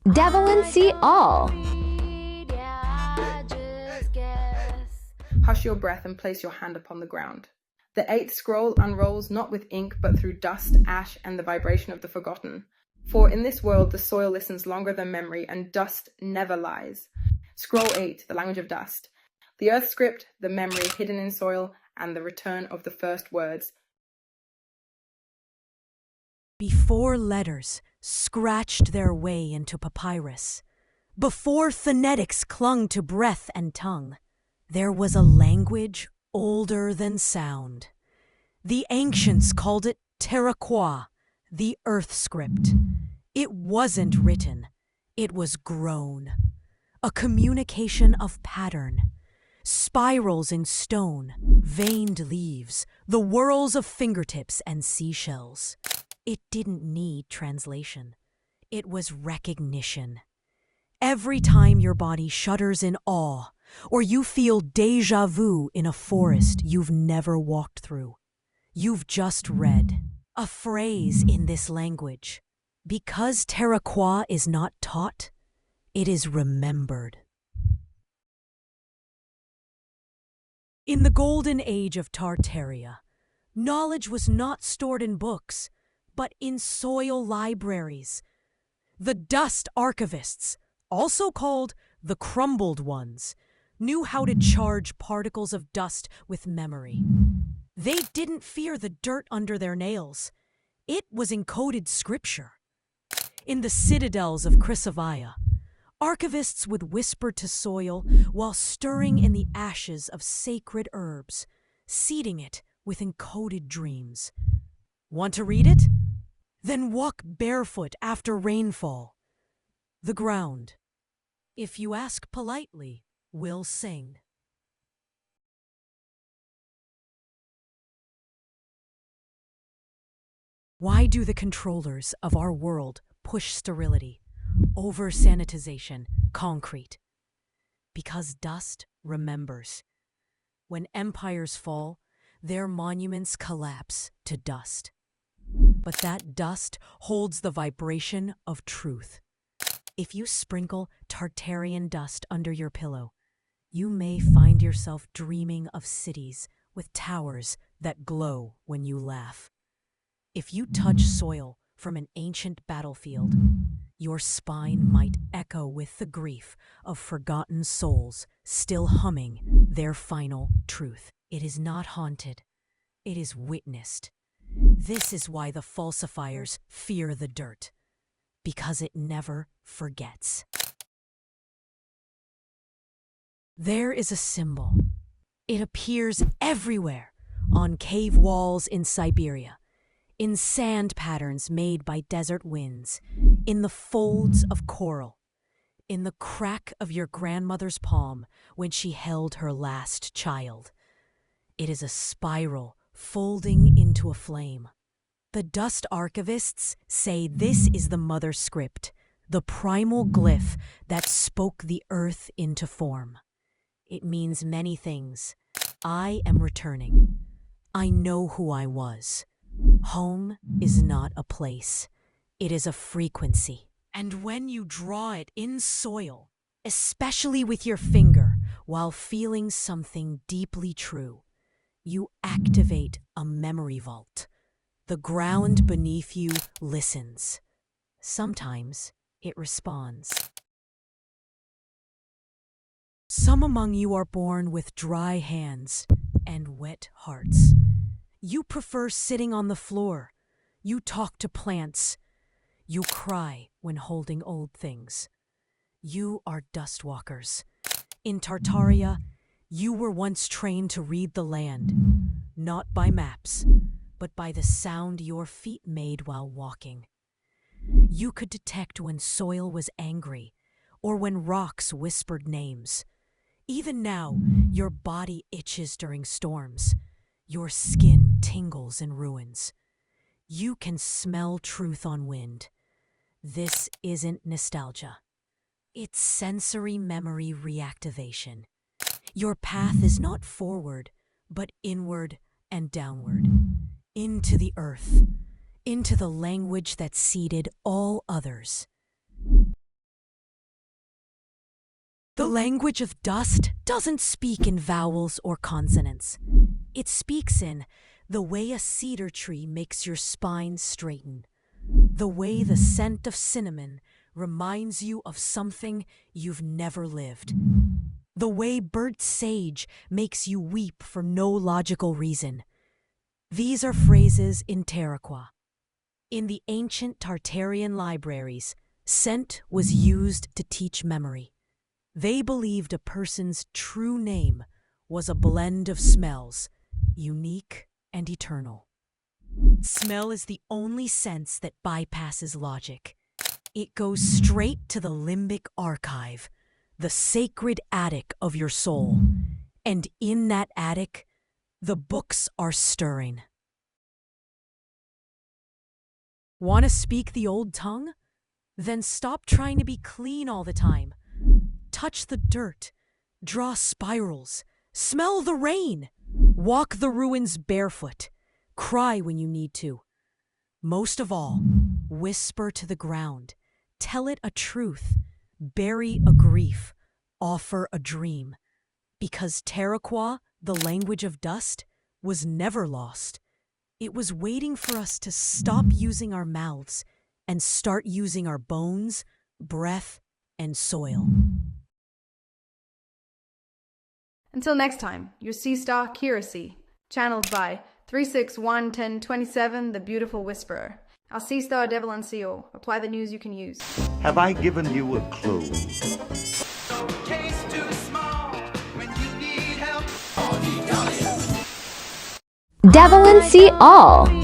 Devil and see all. Hush your breath and place your hand upon the ground. The eighth scroll unrolls not with ink, but through dust, ash, and the vibration of the forgotten. For in this world the soil listens longer than memory, and dust never lies. Scroll 8, the language of dust. The earth script, the memory hidden in soil, and the return of the first words. Before letters scratched their way into papyrus, before phonetics clung to breath and tongue, there was a language older than sound. The ancients called it terraquois, the earth script. It wasn't written, it was grown. A communication of pattern. Spirals in stone, veined leaves, the whirls of fingertips and seashells. It didn't need translation. It was recognition. Every time your body shudders in awe, or you feel déjà vu in a forest you've never walked through, you've just read a phrase in this language. Because terraquois is not taught, it is remembered. In the golden age of Tartaria, knowledge was not stored in books, but in soil libraries. The dust archivists, also called the crumbled ones, knew how to charge particles of dust with memory. They didn't fear the dirt under their nails. It was encoded scripture. In the citadels of Chrysovia, archivists would whisper to soil while stirring in the ashes of sacred herbs, seeding it with encoded dreams. Want to read it? Then walk barefoot after rainfall. The ground, if you ask politely, will sing. Why do the controllers of our world push sterility, over-sanitization, concrete? Because dust remembers. When empires fall, their monuments collapse to dust. But that dust holds the vibration of truth. If you sprinkle Tartarian dust under your pillow, you may find yourself dreaming of cities with towers that glow when you laugh. If you touch soil from an ancient battlefield, your spine might echo with the grief of forgotten souls still humming their final truth. It is not haunted, it is witnessed. This is why the falsifiers fear the dirt, because it never forgets. There is a symbol. It appears everywhere, on cave walls in Siberia, in sand patterns made by desert winds, in the folds of coral, in the crack of your grandmother's palm when she held her last child. It is a spiral folding into a flame. The dust archivists say this is the mother script, the primal glyph that spoke the earth into form. It means many things. I am returning. I know who I was. Home is not a place. It is a frequency. And when you draw it in soil, especially with your finger, while feeling something deeply true, you activate a memory vault. The ground beneath you listens. Sometimes it responds. Some among you are born with dry hands and wet hearts. You prefer sitting on the floor. You talk to plants. You cry when holding old things. You are dust walkers. In Tartaria, you were once trained to read the land, not by maps, but by the sound your feet made while walking. You could detect when soil was angry or when rocks whispered names. Even now, your body itches during storms. Your skin tingles in ruins. You can smell truth on wind. This isn't nostalgia. It's sensory memory reactivation. Your path is not forward, but inward and downward. Into the earth. Into the language that seeded all others. The language of dust doesn't speak in vowels or consonants. It speaks in the way a cedar tree makes your spine straighten, the way the scent of cinnamon reminds you of something you've never lived, the way burnt sage makes you weep for no logical reason. These are phrases in Teraqua. In the ancient Tartarian libraries, scent was used to teach memory. They believed a person's true name was a blend of smells, unique and eternal. Smell is the only sense that bypasses logic. It goes straight to the limbic archive, the sacred attic of your soul. And in that attic, the books are stirring. Want to speak the old tongue? Then stop trying to be clean all the time. Touch the dirt, draw spirals, smell the rain, walk the ruins barefoot, cry when you need to. Most of all, whisper to the ground, tell it a truth, bury a grief, offer a dream. Because Teraqua, the language of dust, was never lost. It was waiting for us to stop using our mouths and start using our bones, breath, and soil. Until next time, your Sea Star Curacy, channeled by 3611027, the Beautiful Whisperer. Our Sea Star Devil NCO. Apply the news you can use. Have I given you a clue? Devil and See All.